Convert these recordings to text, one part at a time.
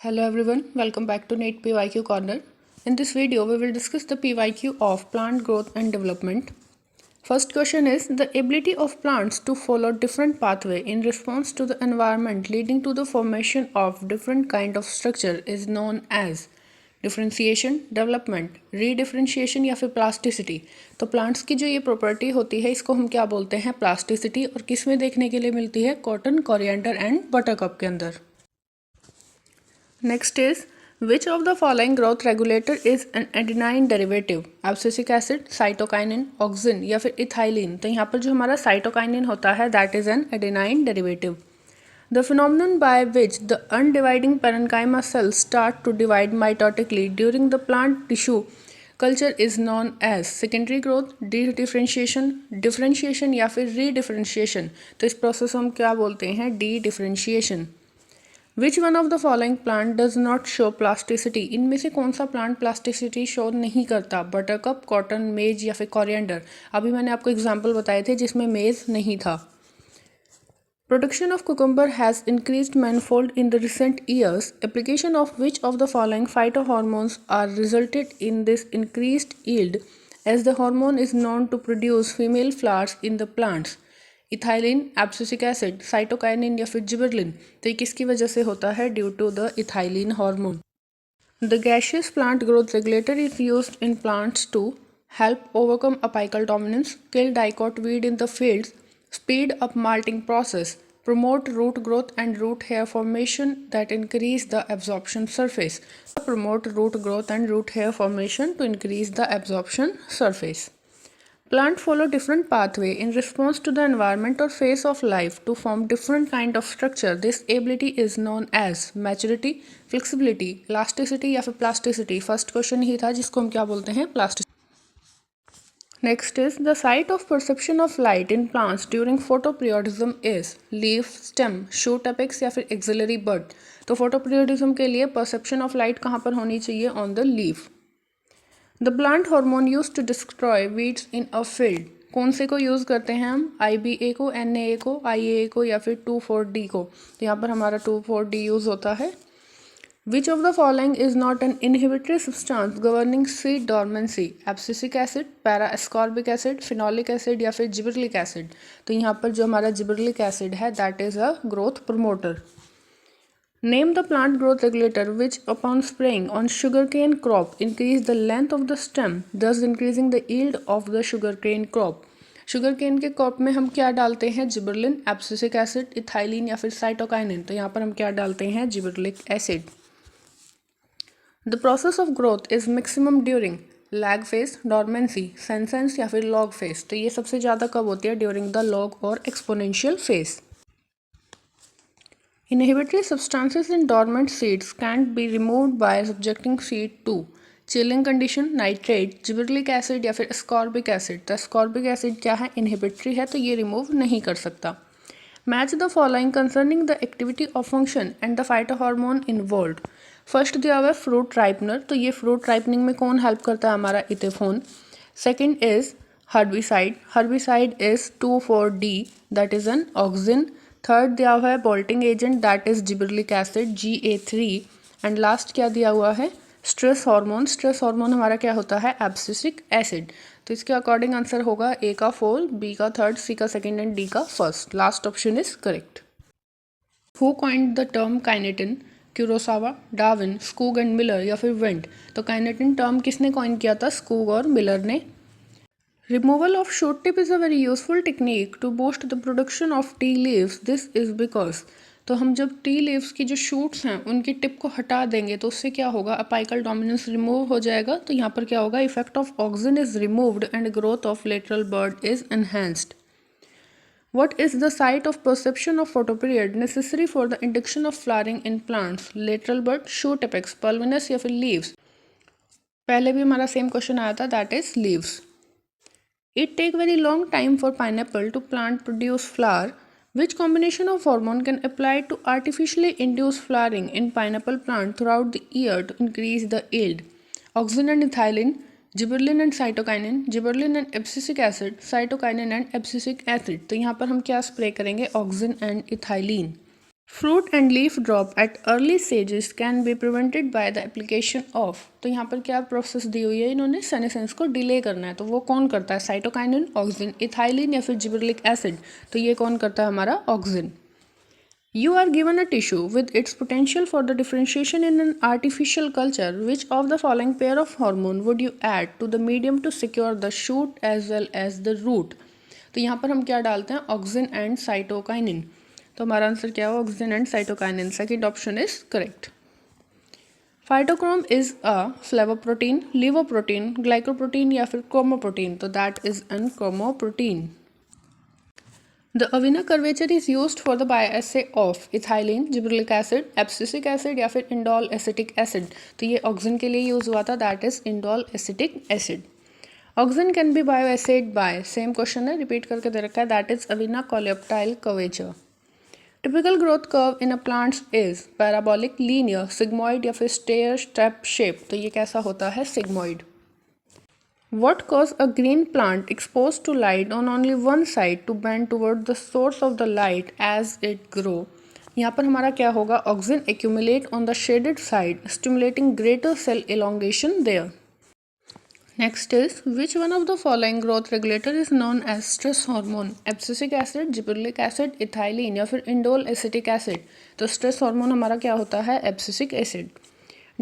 Hello everyone, welcome back to NEET PYQ Corner. In this video, we will discuss the PYQ of plant growth and development. First question is, the ability of plants to follow different pathway in response to the environment leading to the formation of different kind of structure is known as differentiation, development, redifferentiation या फिर plasticity. तो plants की जो ये property होती है इसको हम क्या बोलते हैं, प्लास्टिसिटी। और किस में देखने के लिए मिलती है, कॉटन, कोरिएंडर एंड बटरकप के अंदर। Next is, which of the following growth regulator is an adenine derivative? Abscisic acid, cytokinin, auxin या फिर इथाइलिन। तो यहाँ पर जो हमारा साइटोकाइनिन होता है that is N adenine derivative. The phenomenon by which the undividing parenchyma cells start to divide mitotically during the plant tissue culture is known as secondary growth, differentiation, differentiation या फिर redifferentiation। तो इस process को हम क्या बोलते हैं, de-differentiation। Which one of the following plant does not show plasticity? इनमें से कौन सा प्लांट प्लास्टिसिटी शो नहीं करता, बटरकप, कॉटन, मेज या फिर कोरिएंडर। अभी मैंने आपको एग्जाम्पल बताए थे जिसमें मेज नहीं था। Production of cucumber has increased manifold in the recent years. Application of which of the following phytohormones are resulted in this increased yield, as the hormone is known to produce female flowers in the plants? Ethylene, abscisic acid, cytokinin या फिर gibberellin. तो ये किसकी वजह से होता है, due to the ethylene hormone. The gaseous plant growth regulator is used in plants to help overcome apical dominance, kill dicot weed in the fields, speed up malting process, promote root growth and root hair formation that increase the absorption surface. Promote root growth and root hair formation to increase the absorption surface. Plant follow different pathway in response to the environment or phase of life to form different kind of structure. This ability is known as maturity, flexibility, elasticity या फिर plasticity। First question ही था जिसको हम क्या बोलते हैं, plasticity। Next is, the site of perception of light in plants during photoperiodism is leaf, stem, shoot apex या फिर axillary bud। तो photoperiodism के लिए perception of light कहाँ पर होनी चाहिए, on the leaf। The plant hormone used to destroy weeds in a field, कौन से को यूज़ करते हैं हम, IBA को, NAA को, IAA को या फिर 2,4-D को। तो यहाँ पर हमारा 2,4-D यूज़ होता है। Which of the following is not an inhibitory substance governing seed dormancy? Abscisic acid, para ascorbic acid, phenolic acid या फिर जिबरलिक एसिड। तो यहाँ पर जो हमारा जिबरलिक एसिड है that is a growth promoter. Name the plant growth regulator which upon spraying on sugarcane crop increase the length of the stem, thus increasing the yield of the sugarcane crop। Sugarcane के crop में हम क्या डालते हैं, gibberellin, abscisic acid, ethylene या फिर cytokinin. तो यहाँ पर हम क्या डालते हैं, जिबरलिक acid. The process of growth is maximum during lag phase, dormancy, senescence या फिर log phase। तो ये सबसे ज़्यादा कब होती है, during the log और exponential phase। Inhibitory substances in dormant seeds can't be removed by subjecting seed to chilling condition, nitrate, gibberellic acid या फिर ascorbic acid। तो ascorbic acid क्या है, inhibitory है, तो ये रिमूव नहीं कर सकता। Match the following concerning the activity of function and the phytohormone involved। First दिया हुआ है फ्रूट राइपनर। तो ये फ्रूट राइपनिंग में कौन हेल्प करता है, हमारा ethephon. Second is herbicide, herbicide is 2,4-D that is an auxin. Third दिया हुआ है bolting agent that is gibberellic acid, GA3। And last क्या दिया हुआ है, स्ट्रेस हार्मोन। स्ट्रेस हार्मोन हमारा क्या होता है, एब्सिसिक एसिड। तो इसके अकॉर्डिंग आंसर होगा ए का 4, बी का 3rd, सी का 2nd एंड डी का 1st। Last option is correct. Who coined the term kinetin? Kurosawa, Darwin, Skoog and Miller या फिर वेंट। तो काइनेटिन टर्म किसने कॉइन किया था, स्कूग और मिलर ने। Removal of shoot tip is a very useful technique to boost the production of tea leaves, this is because. तो हम जब टी लीव्स की जो शूट्स हैं उनकी टिप को हटा देंगे तो उससे क्या होगा, अपाइकल डोमिनेंस रिमूव हो जाएगा। तो यहाँ पर क्या होगा, effect of auxin is removed and growth of lateral bird is enhanced. What is the site of perception of photoperiod necessary for the induction of flowering in plants? Lateral bud, shoot apex, pulvinus या फिर leaves? पहले भी हमारा same question आया था, that is leaves. It take very long time for pineapple to plant produce flower. Which combination of hormone can apply to artificially induce flowering in pineapple plant throughout the year to increase the yield? Auxin and ethylene, gibberellin and cytokinin, gibberellin and abscisic acid, cytokinin and abscisic acid. तो यहाँ पर हम क्या spray करेंगे, auxin and ethylene. Fruit and leaf drop at early stages can be prevented by the application of. तो यहाँ पर क्या प्रोसेस दी हुई है, इन्होंने सेनेसेंस को डिले करना है, तो वो कौन करता है, साइटोकाइनिन, ऑक्सिन, इथाइलिन या फिर जिबरेलिक एसिड। तो ये कौन करता है, हमारा auxin. You are given a tissue with its potential for the differentiation in an artificial culture. Which of the following pair of hormone would you add to the medium to secure the shoot as well as the root? तो यहाँ पर हम क्या डालते हैं, auxin and cytokinin. तो हमारा answer क्या हुआ, auxin and cytokinin. Second option is correct. Phytochrome is a flavoprotein, lipoprotein, glycoprotein या फिर क्रोमोप्रोटीन। तो that is an chromoprotein. The Avena curvature is used for the bioassay of ethylene, gibberellic acid, abscisic acid या फिर indole acetic acid। तो ये auxin के लिए use हुआ था, that is indole acetic acid। Auxin can be bioassayed by, same question है, repeat करके दे रखा है, that is Avena coleoptile curvature। Typical growth curve in a plant is parabolic, linear, sigmoid या फिर stair step shape। तो ये कैसा होता है, sigmoid। What cause a green plant exposed to light on only one side to bend toward the source of the light as it grow? यहाँ पर हमारा क्या होगा, auxin accumulate on the shaded side, stimulating greater cell elongation there. Next is, which one of the following growth regulator is known as stress hormone? Abscisic acid, gibberellic acid, ethylene या फिर indole acetic acid। तो stress hormone हमारा क्या होता है, abscisic acid।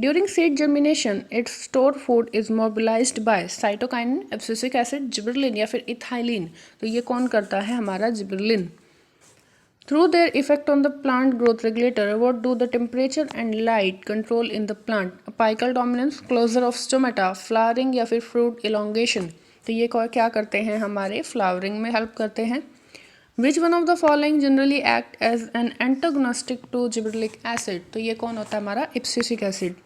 During seed germination, its stored food is mobilized by cytokinin, abscisic acid, gibberellin या फिर ethylene। तो ये कौन करता है, हमारा gibberellin। Through their effect on the plant growth regulator, what do the temperature and light control in the plant? Apical dominance, closure of stomata, flowering या फिर fruit elongation। तो ये क्या करते हैं, हमारे flowering में help करते हैं। Which one of the following generally act as an antagonistic to gibberellic acid? तो ये कौन होता है, हमारा abscisic acid।